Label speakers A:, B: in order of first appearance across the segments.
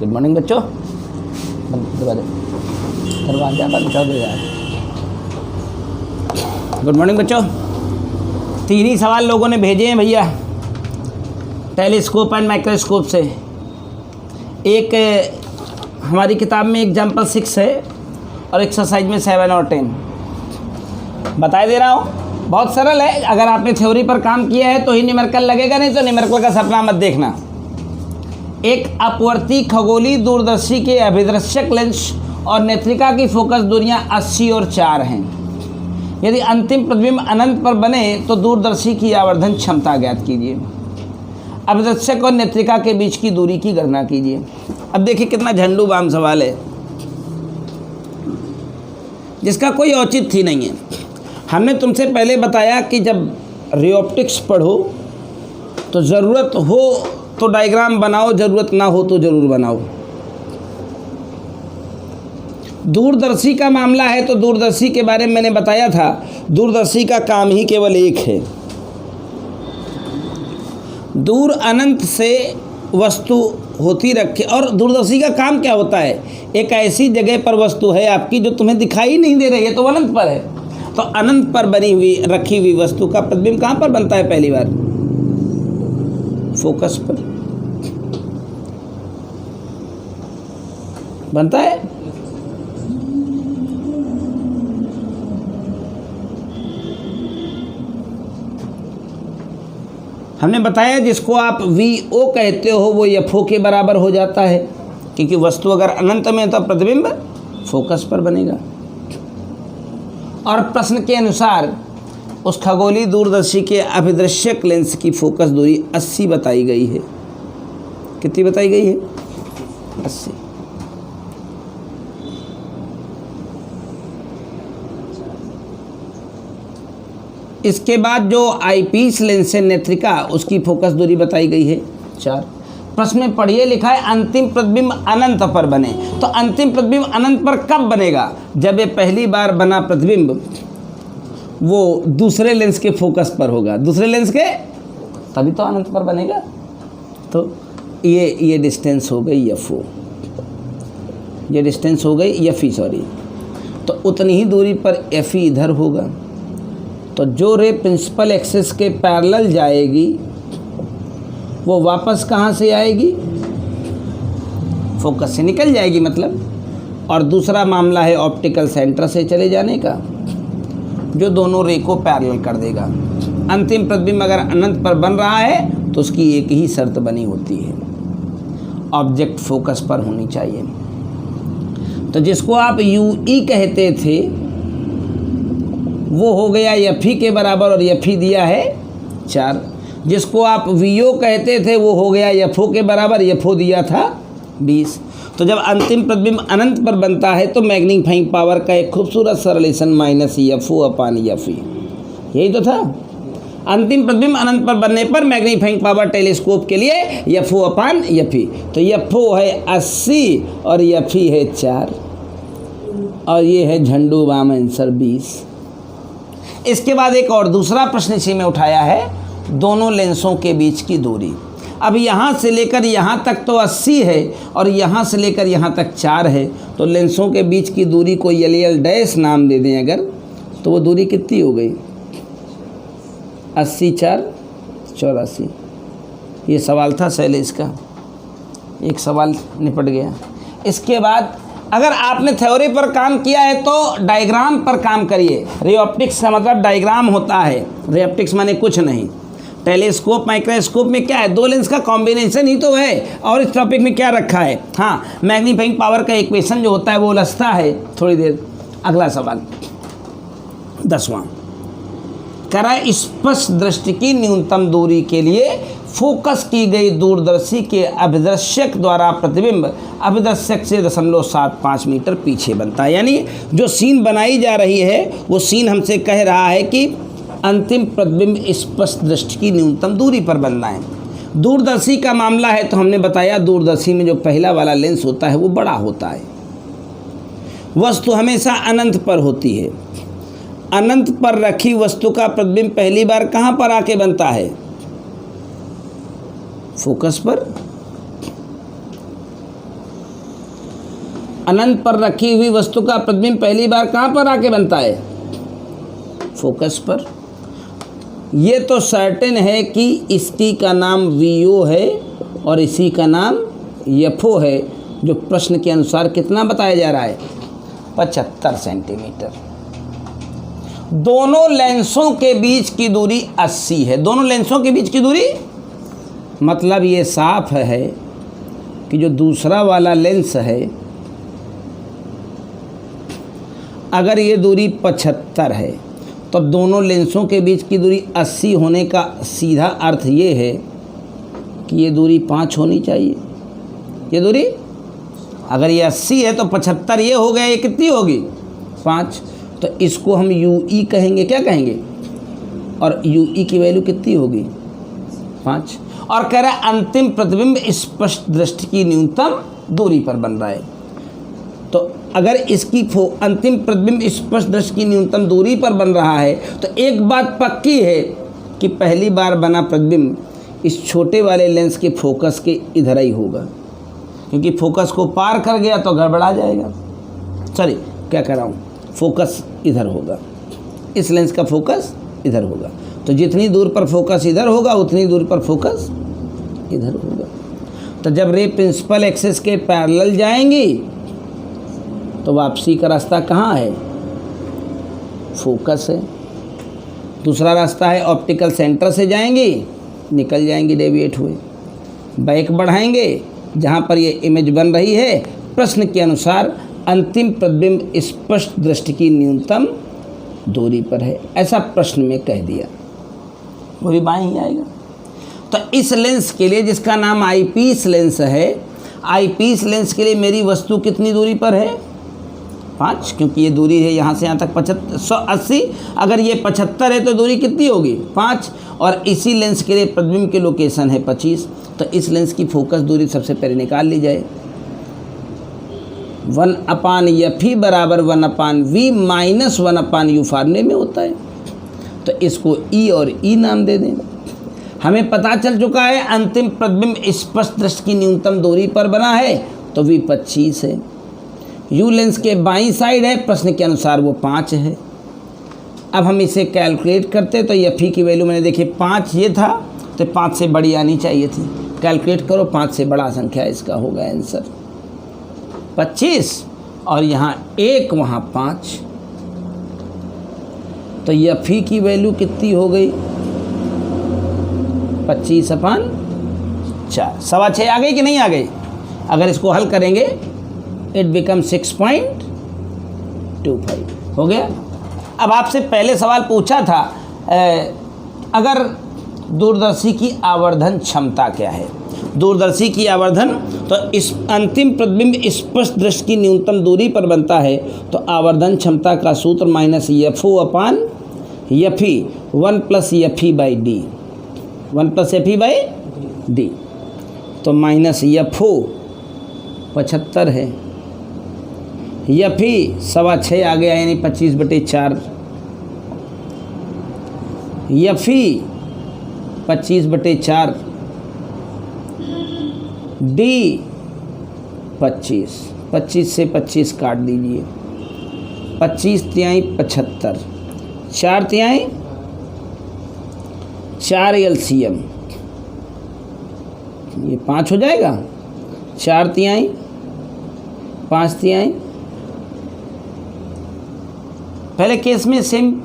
A: Good morning बच्चों। दरवाजा बंद कर दो यार। गुड मॉर्निंग बच्चों। 3 ही सवाल लोगों ने भेजे हैं भैया, टेलीस्कोप एंड माइक्रोस्कोप से। एक हमारी किताब में एग्जाम्पल 6 है और एक्सरसाइज में 7 और 10 बताए दे रहा हूँ। बहुत सरल है, अगर आपने थ्योरी पर काम किया है तो ही न्यूमेरिकल लगेगा, नहीं तो न्यूमेरिकल का सपना मत देखना। एक अपवर्ती खगोलीय दूरदर्शी के अभिदर्शक लेंस और नेत्रिका की फोकस दूरियां 80 और 4 हैं। यदि अंतिम प्रतिबिंब अनंत पर बने तो दूरदर्शी की आवर्धन क्षमता ज्ञात कीजिए। अभिदर्शक और नेत्रिका के बीच की दूरी की गणना कीजिए। अब देखिए कितना झंडू बाम सवाल है जिसका कोई औचित्य ही नहीं है। हमने तुमसे पहले बताया कि जब रियोप्टिक्स पढ़ो तो ज़रूरत हो तो डायग्राम बनाओ, ज़रूरत ना हो तो ज़रूर बनाओ। दूरदर्शी का मामला है तो दूरदर्शी के बारे में मैंने बताया था, दूरदर्शी का काम ही केवल एक है, दूर अनंत से वस्तु होती रखे। और दूरदर्शी का काम क्या होता है? एक ऐसी जगह पर वस्तु है आपकी जो तुम्हें दिखाई नहीं दे रही है, तो अनंत पर है, तो अनंत पर बनी हुई रखी हुई वस्तु का प्रतिबिंब कहाँ पर बनता है? पहली बार फोकस पर बनता है। हमने बताया जिसको आप VO कहते हो वो FO के बराबर हो जाता है, क्योंकि वस्तु अगर अनंत में है तो प्रतिबिंब फोकस पर बनेगा। और प्रश्न के अनुसार उस खगोलीय दूरदर्शी के अभिदर्शक लेंस की फोकस दूरी 80 बताई गई है। कितनी बताई गई है? 80। इसके बाद जो आईपीस लेंस है नेत्रिका, उसकी फोकस दूरी बताई गई है 4। प्रश्न में पढ़िए, लिखा है अंतिम प्रतिबिंब अनंत पर बने। तो अंतिम प्रतिबिंब अनंत पर कब बनेगा? जब ये पहली बार बना प्रतिबिंब वो दूसरे लेंस के फोकस पर होगा, दूसरे लेंस के, तभी तो अनंत पर बनेगा। तो ये डिस्टेंस हो गई FO, ये डिस्टेंस हो गई FE, सॉरी। तो उतनी ही दूरी पर FE इधर होगा। तो जो रे प्रिंसिपल एक्सिस के पैरेलल जाएगी वो वापस कहाँ से आएगी? फोकस से निकल जाएगी मतलब। और दूसरा मामला है ऑप्टिकल सेंटर से चले जाने का, जो दोनों रे को पैरेलल कर देगा। अंतिम प्रतिबिंब अगर अनंत पर बन रहा है तो उसकी एक ही शर्त बनी होती है, ऑब्जेक्ट फोकस पर होनी चाहिए। तो जिसको आप UE कहते थे वो हो गया FE के बराबर, और FE दिया है 4। जिसको आप VO कहते थे वो हो गया FO के बराबर, FO दिया था 20। तो जब अंतिम प्रतिबिंब अनंत पर बनता है तो मैग्नीफाइंग पावर का एक खूबसूरत सा रिलेशन -FO/FE, यही तो था। अंतिम प्रतिबिंब अनंत पर बनने पर मैग्नीफाइंग पावर टेलीस्कोप के लिए FO/FE। तो FO है 80 और FE है 4, और ये है झंडू बाम आंसर 20। इसके बाद एक और दूसरा प्रश्न इसी में उठाया है, दोनों लेंसों के बीच की दूरी। अब यहाँ से लेकर यहाँ तक तो 80 है और यहाँ से लेकर यहाँ तक 4 है, तो लेंसों के बीच की दूरी को LL डैश नाम दे दें अगर, तो वो दूरी कितनी हो गई? 80 4 84। ये सवाल था शैलेश का, एक सवाल निपट गया। इसके बाद अगर आपने थ्योरी पर काम किया है तो डायग्राम पर काम करिए। रियोप्टिक्स का मतलब डायग्राम होता है, रियोप्टिक्स माने कुछ नहीं। टेलीस्कोप माइक्रोस्कोप में क्या है? 2 लेंस का कॉम्बिनेशन ही तो है। और इस टॉपिक में क्या रखा है? हाँ, मैग्नीफाइंग पावर का इक्वेशन जो होता है वो उलझता है थोड़ी देर। अगला सवाल 10वां, करा स्पष्ट दृष्टि की न्यूनतम दूरी के लिए फोकस की गई दूरदर्शी के अभिदर्शक द्वारा प्रतिबिंब अभिदर्शक से 0.75 मीटर पीछे बनता है। यानी जो सीन बनाई जा रही है वो सीन हमसे कह रहा है कि अंतिम प्रतिबिंब स्पष्ट दृष्टि की न्यूनतम दूरी पर बनना है। दूरदर्शी का मामला है तो हमने बताया दूरदर्शी में जो पहला वाला लेंस होता है वो बड़ा होता है, वस्तु हमेशा अनंत पर होती है। अनंत पर रखी वस्तु का प्रतिबिंब पहली बार कहाँ पर आके बनता है? फोकस पर। अनंत पर रखी हुई वस्तु का प्रतिबिंब पहली बार कहाँ पर आके बनता है? फोकस पर। ये तो सर्टेन है कि इसकी का नाम वीओ है और इसी का नाम एफओ है, जो प्रश्न के अनुसार कितना बताया जा रहा है? 75 सेंटीमीटर। दोनों लेंसों के बीच की दूरी 80 है। दोनों लेंसों के बीच की दूरी मतलब ये साफ है कि जो दूसरा वाला लेंस है, अगर ये दूरी 75 है तो दोनों लेंसों के बीच की दूरी 80 होने का सीधा अर्थ ये है कि ये दूरी 5 होनी चाहिए। ये दूरी अगर ये 80 है तो 75 ये हो गया, ये कितनी होगी? 5। तो इसको हम UE कहेंगे। क्या कहेंगे? और UE की वैल्यू कितनी होगी? 5। और कह रहा है अंतिम प्रतिबिंब स्पष्ट दृष्टि की न्यूनतम दूरी पर बन रहा है। तो अगर इसकी अंतिम प्रतिबिंब स्पष्ट दृष्टि की न्यूनतम दूरी पर बन रहा है तो एक बात पक्की है कि पहली बार बना प्रतिबिंब इस छोटे वाले लेंस के फोकस के इधर ही होगा, क्योंकि फोकस को पार कर गया तो गड़बड़ा जाएगा। सॉरी, क्या कह रहा हूँ, फोकस इधर होगा, इस लेंस का फोकस इधर होगा। तो जितनी दूर पर फोकस इधर होगा उतनी दूर पर फोकस इधर होगा। तो जब रे प्रिंसिपल एक्सिस के पैरेलल जाएंगी तो वापसी का रास्ता कहाँ है? फोकस है। दूसरा रास्ता है ऑप्टिकल सेंटर से जाएंगी, निकल जाएंगी डेविएट हुए, बैक बढ़ाएंगे जहाँ पर ये इमेज बन रही है। प्रश्न के अनुसार अंतिम प्रतिबिंब स्पष्ट दृष्टि की न्यूनतम दूरी पर है, ऐसा प्रश्न में कह दिया, वो भी बाएं ही आएगा। तो इस लेंस के लिए जिसका नाम आईपीस लेंस है, आईपीस लेंस के लिए मेरी वस्तु कितनी दूरी पर है? 5, क्योंकि ये दूरी है यहाँ से यहाँ तक 80। अगर ये 75 है तो दूरी कितनी होगी? 5। और इसी लेंस के लिए प्रतिबिंब की लोकेशन है 25। तो इस लेंस की फोकस दूरी सबसे पहले निकाल ली जाए। 1/F बराबर 1/V माइनस 1/U फार्मूले में होता है। तो इसको E और E नाम दे दें। हमें पता चल चुका है अंतिम प्रतिबिंब स्पष्ट दृष्टि की न्यूनतम दूरी पर बना है, तो V 25 है। U लेंस के बाईं साइड है, प्रश्न के अनुसार वो 5 है। अब हम इसे कैलकुलेट करते तो F की वैल्यू मैंने देखी 5 ये था, तो 5 से बड़ी आनी चाहिए थी। कैलकुलेट करो, 5 से बड़ा संख्या इसका होगा आंसर 25, और यहाँ 1 वहाँ 5, तो F की वैल्यू कितनी हो गई? 25/4। 6.25 आ गई कि नहीं आ गई? अगर इसको हल करेंगे इट बिकम 6.25 हो गया। अब आपसे पहले सवाल पूछा था अगर दूरदर्शी की आवर्धन क्षमता क्या है? दूरदर्शी की आवर्धन, तो इस अंतिम प्रतिबिंब स्पष्ट दृष्टि की न्यूनतम दूरी पर बनता है, तो आवर्धन क्षमता का सूत्र -FO/FE 1 + FE/D 1 + FE/D। तो -FO 75 है, FE 6.25 आ गया, यानी 25/4। FE 25/4, D 25, 25 से 25 काट दीजिए, 25 तिहाई 75, 4 तिहाई 4 LCM, ये 5 हो जाएगा, 4 तिहाई 5 तिहाई। पहले केस में सेम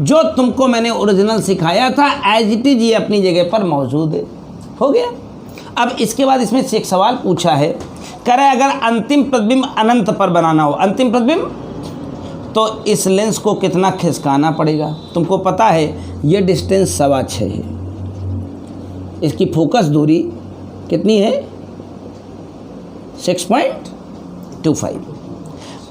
A: जो तुमको मैंने ओरिजिनल सिखाया था एज इट इज ये अपनी जगह पर मौजूद है, हो गया। अब इसके बाद इसमें से एक सवाल पूछा है, कह रहा है अगर अंतिम प्रतिबिंब अनंत पर बनाना हो, अंतिम प्रतिबिंब, तो इस लेंस को कितना खिसकाना पड़ेगा? तुमको पता है ये डिस्टेंस 6.25 है, इसकी फोकस दूरी कितनी है? 6.25।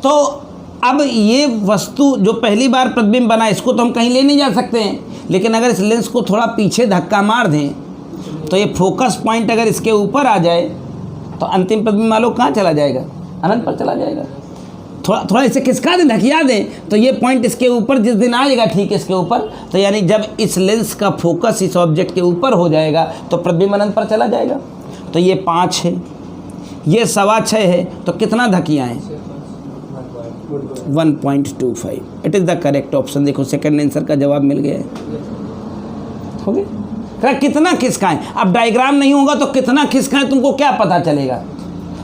A: तो अब ये वस्तु जो पहली बार प्रतिबिंब बना, इसको तो हम कहीं ले नहीं जा सकते हैं, लेकिन अगर इस लेंस को थोड़ा पीछे धक्का मार दें तो ये फोकस पॉइंट अगर इसके ऊपर आ जाए तो अंतिम प्रतिबिंब मान लो कहाँ चला जाएगा? अनंत पर चला जाएगा। थोड़ा इसे खिसका दें, ढकिया दें, तो ये पॉइंट इसके ऊपर जिस दिन आएगा, ठीक है, इसके ऊपर, तो यानी जब इस लेंस का फोकस इस ऑब्जेक्ट के ऊपर हो जाएगा तो प्रतिबिंब अनंत पर चला जाएगा। तो ये 5 है, ये 6.25 है तो कितना धकिया है? 1.25। It is the correct option. देखो सेकंड आंसर का जवाब मिल गया है। हो गया? कितना खिसकाएं? अब डायग्राम नहीं होगा तो कितना खिसकाएं तुमको क्या पता चलेगा?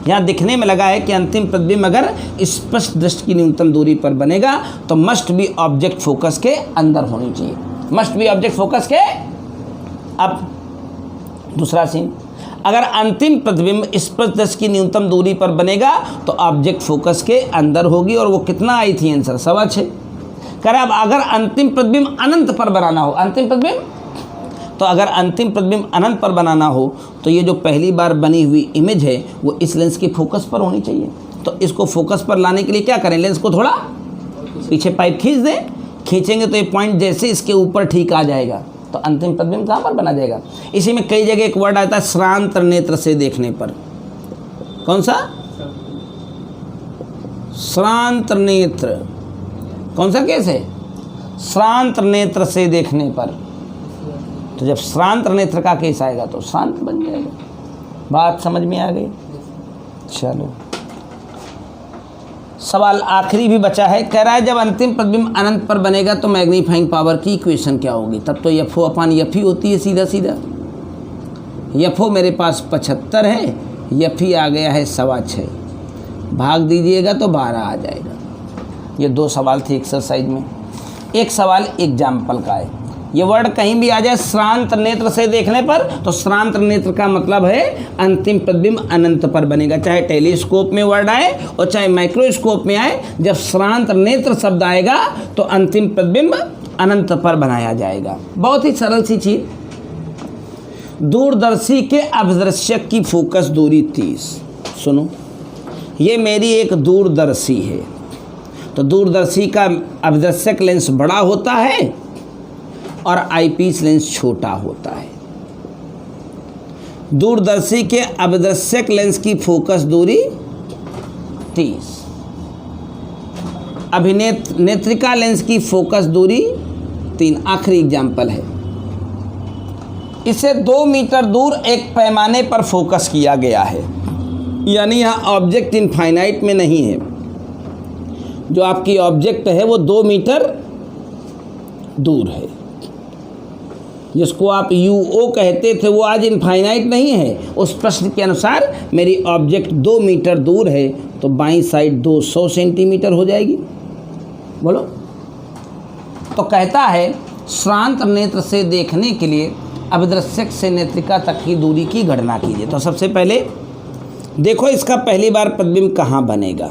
A: यहाँ दिखने में लगा है कि अंतिम प्रतिबिंब अगर स्पष्ट दृष्टि की न्यूनतम दूरी पर बनेगा तो मस्ट बी ऑब्जेक्ट फोकस के अंदर होनी चाहिए। मस्ट बी ऑब्जेक्ट फोकस के। अब दूसरा सीन, अगर अंतिम प्रतिबिंब स्पष्ट दृष्टि की न्यूनतम दूरी पर बनेगा तो ऑब्जेक्ट फोकस के अंदर होगी, और वो कितना आई थी आंसर? 6.25। कह रहा अब अगर अंतिम प्रतिबिंब अनंत पर बनाना हो, अंतिम प्रतिबिंब, तो अगर अंतिम प्रतिबिंब अनंत पर बनाना हो तो ये जो पहली बार बनी हुई इमेज है वो इस लेंस के फोकस पर होनी चाहिए। तो इसको फोकस पर लाने के लिए क्या करें? लेंस को थोड़ा पीछे पाइप खींच दें। खींचेंगे तो ये पॉइंट जैसे इसके ऊपर ठीक आ जाएगा, तो अंतिम प्रतिबिंब कहाँ पर बना जाएगा? इसी में कई जगह एक वर्ड आता है श्रांत नेत्र से देखने पर। कौन सा? श्रांत नेत्र। कौन सा केस है? श्रांत नेत्र से देखने पर। तो जब श्रांत नेत्र का केस आएगा तो शांत बन जाएगा। बात समझ में आ गई? चलो सवाल आखिरी भी बचा है। कह रहा है जब अंतिम प्रतिबिंब अनंत पर बनेगा तो मैग्नीफाइंग पावर की इक्वेशन क्या होगी? तब तो FO अपान FE होती है सीधा सीधा। FO मेरे पास 75 है, FE आ गया है 6.25। भाग दीजिएगा तो 12 आ जाएगा। ये 2 सवाल थे एक्सरसाइज में। एक सवाल एग्जाम्पल का है। ये वर्ड कहीं भी आ जाए श्रांत नेत्र से देखने पर, तो श्रांत नेत्र का मतलब है अंतिम प्रतिबिंब अनंत पर बनेगा। चाहे टेलीस्कोप में वर्ड आए और चाहे माइक्रोस्कोप में आए, जब श्रांत नेत्र शब्द आएगा तो अंतिम प्रतिबिंब अनंत पर बनाया जाएगा। बहुत ही सरल सी चीज। दूरदर्शी के अभिदर्शक की फोकस दूरी 30। सुनो, ये मेरी एक दूरदर्शी है, तो दूरदर्शी का अभिदर्शक लेंस बड़ा होता है और आईपीस लेंस छोटा होता है। दूरदर्शी के अभिदर्शक लेंस की फोकस दूरी 30। नेत्रिका लेंस की फोकस दूरी 3। आखिरी एग्जाम्पल है। इसे 2 मीटर दूर एक पैमाने पर फोकस किया गया है, यानी यहाँ ऑब्जेक्ट इनफाइनाइट में नहीं है। जो आपकी ऑब्जेक्ट है वो 2 मीटर दूर है। जिसको आप UO कहते थे वो आज इनफाइनाइट नहीं है। उस प्रश्न के अनुसार मेरी ऑब्जेक्ट 2 मीटर दूर है, तो बाईं साइड 200 सेंटीमीटर हो जाएगी। बोलो। तो कहता है श्रांत नेत्र से देखने के लिए अभिदर्शक से नेत्रिका तक की दूरी की गणना कीजिए। तो सबसे पहले देखो इसका पहली बार प्रतिबिंब कहाँ बनेगा।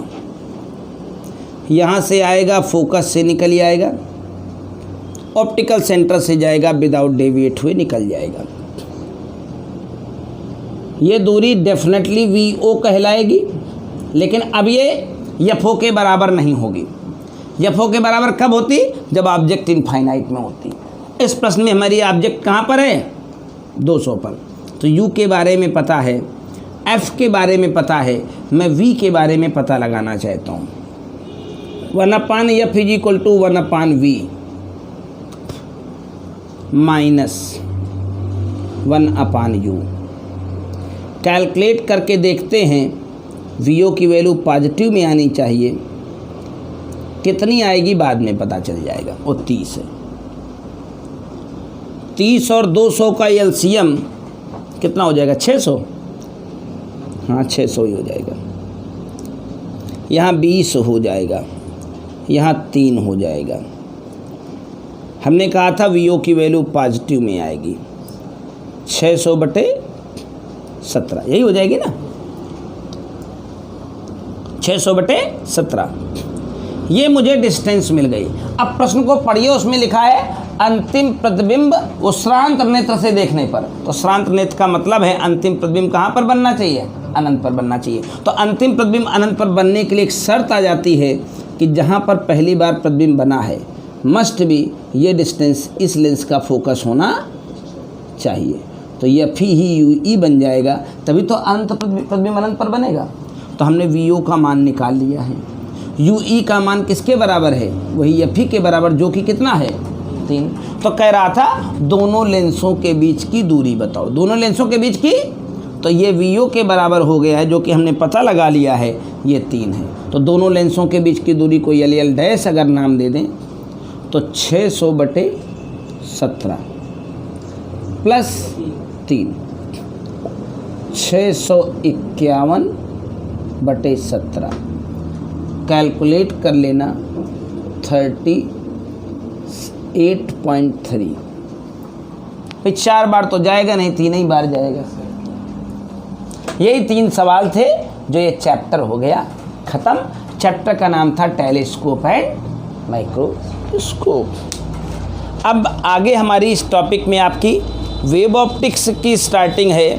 A: यहाँ से आएगा, फोकस से निकल आएगा, ऑप्टिकल सेंटर से जाएगा, विदाउट डेविएट हुए निकल जाएगा। ये दूरी डेफिनेटली VO कहलाएगी, लेकिन अब ये FO के बराबर नहीं होगी। FO के बराबर कब होती? जब ऑब्जेक्ट इनफाइनाइट में होती। इस प्रश्न में हमारी ऑब्जेक्ट कहाँ पर है? 200 पर। तो U के बारे में पता है, F के बारे में पता है, मैं V के बारे में पता लगाना चाहता हूँ। 1/F = 1/V minus 1/U। Calculate करके देखते हैं, VO की वैल्यू पॉजिटिव में आनी चाहिए। कितनी आएगी बाद में पता चल जाएगा। वो 30 है। 30 और 200 का LCM कितना हो जाएगा? 600। हाँ 600 ही हो जाएगा। यहाँ 20 हो जाएगा, यहाँ 3 हो जाएगा। हमने कहा था VO की वैल्यू पॉजिटिव में आएगी। 600/17 यही हो जाएगी ना। 600/17 ये मुझे डिस्टेंस मिल गई। अब प्रश्न को पढ़िए, उसमें लिखा है अंतिम प्रतिबिंब वो श्रांत नेत्र से देखने पर। तो श्रांत नेत्र का मतलब है अंतिम प्रतिबिंब कहाँ पर बनना चाहिए? अनंत पर बनना चाहिए। तो अंतिम प्रतिबिंब अनंत पर बनने के लिए एक शर्त आ जाती है कि जहाँ पर पहली बार प्रतिबिंब बना है मस्ट भी ये डिस्टेंस इस लेंस का फोकस होना चाहिए। तो ये FE ही UE बन जाएगा, तभी तो अनंत प्रतिबिंब अनंत पर बनेगा। तो हमने VO का मान निकाल लिया है। UE का मान किसके बराबर है? वही FE के बराबर, जो कि कितना है? 3। तो कह रहा था दोनों लेंसों के बीच की दूरी बताओ। दोनों लेंसों के बीच की, तो ये VO के बराबर हो गया है, जो कि हमने पता लगा लिया है, ये 3 है। तो दोनों लेंसों के बीच की दूरी को LL डैश अगर नाम दे दें तो 600/17 प्लस 3 651/17 कैलकुलेट कर लेना 38.3। भाई 4 बार तो जाएगा नहीं, 3 ही बार जाएगा। यही 3 सवाल थे जो ये चैप्टर हो गया ख़त्म। चैप्टर का नाम था टेलीस्कोप एंड माइक्रोस्कोप। अब आगे हमारी इस टॉपिक में आपकी वेव ऑप्टिक्स की स्टार्टिंग है।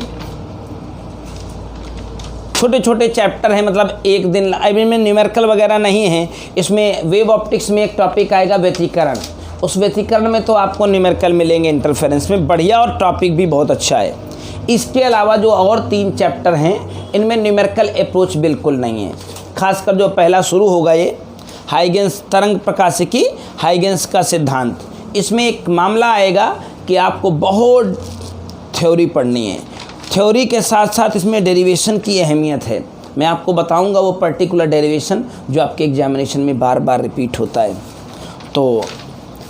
A: छोटे छोटे चैप्टर हैं, मतलब एक दिन अभी में न्यूमेरिकल वगैरह नहीं है। इसमें वेव ऑप्टिक्स में एक टॉपिक आएगा व्यतिकरण। उस व्यतिकरण में तो आपको न्यूमेरिकल मिलेंगे इंटरफेरेंस में, बढ़िया, और टॉपिक भी बहुत अच्छा है। इसके अलावा जो और 3 चैप्टर हैं इनमें न्यूमेरिकल अप्रोच बिल्कुल नहीं है। खासकर जो पहला शुरू होगा ये हाइगेंस तरंग प्रकाशिकी, हाइगेंस का सिद्धांत। इसमें एक मामला आएगा कि आपको बहुत थ्योरी पढ़नी है। थ्योरी के साथ साथ इसमें डेरिवेशन की अहमियत है। मैं आपको बताऊंगा वो पर्टिकुलर डेरिवेशन जो आपके एग्जामिनेशन में बार बार रिपीट होता है। तो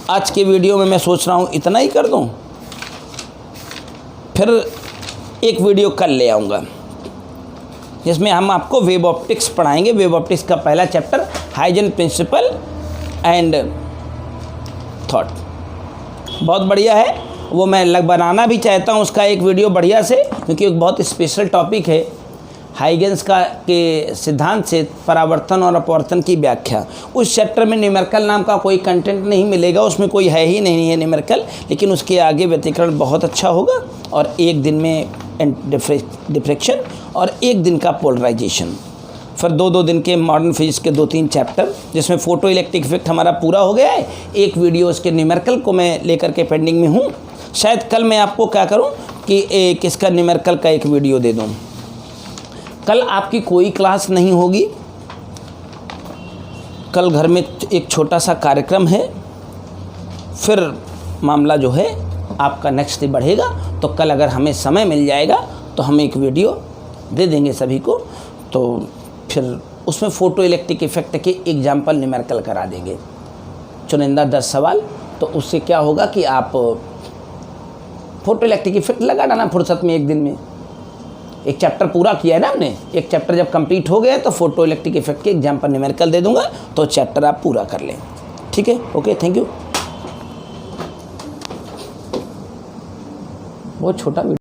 A: आज के वीडियो में मैं सोच रहा हूँ इतना ही कर दूँ, फिर एक वीडियो कल ले आऊँगा जिसमें हम आपको वेव ऑप्टिक्स पढ़ाएंगे। वेव ऑप्टिक्स का पहला chapter Huygens principle and thought, बहुत बढ़िया है। वो मैं बनाना भी चाहता हूँ उसका एक वीडियो बढ़िया से, क्योंकि एक बहुत स्पेशल टॉपिक है हाइगेंस का के सिद्धांत से परावर्तन और अपवर्तन की व्याख्या। उस चैप्टर में न्यूमेरिकल नाम का कोई कंटेंट नहीं मिलेगा, उसमें कोई है ही नहीं है न्यूमेरिकल, लेकिन उसके आगे व्यतिकरण बहुत अच्छा होगा और एक दिन में डिफ्रैक्शन और एक दिन का पोलराइजेशन, फिर 2 दिन के मॉडर्न फिजिक्स के 2-3 चैप्टर, जिसमें फोटो इलेक्ट्रिक इफेक्ट हमारा पूरा हो गया है। एक वीडियो उसके न्यूमेरिकल को मैं लेकर के पेंडिंग में हूँ। शायद कल मैं आपको क्या करूँ कि एक इसका न्यूमेरिकल का एक वीडियो दे दूँ। कल आपकी कोई क्लास नहीं होगी, कल घर में एक छोटा सा कार्यक्रम है, फिर मामला जो है आपका नेक्स्ट डे बढ़ेगा। तो कल अगर हमें समय मिल जाएगा तो हम एक वीडियो दे देंगे सभी को, तो फिर उसमें फ़ोटो इलेक्ट्रिक इफेक्ट के एग्जाम्पल न्यूमेरिकल करा देंगे, चुनिंदा 10 सवाल। तो उससे क्या होगा कि आप फ़ोटो इलेक्ट्रिक इफेक्ट लगा डालना फुर्सत में, एक दिन में एक चैप्टर पूरा किया है ना हमने। एक चैप्टर जब कंप्लीट हो गया तो फोटो इलेक्ट्रिक इफेक्ट के एग्जाम्पल न्यूमेरिकल दे दूंगा, तो चैप्टर आप पूरा कर लें। ठीक है, ओके, थैंक यू। बहुत छोटा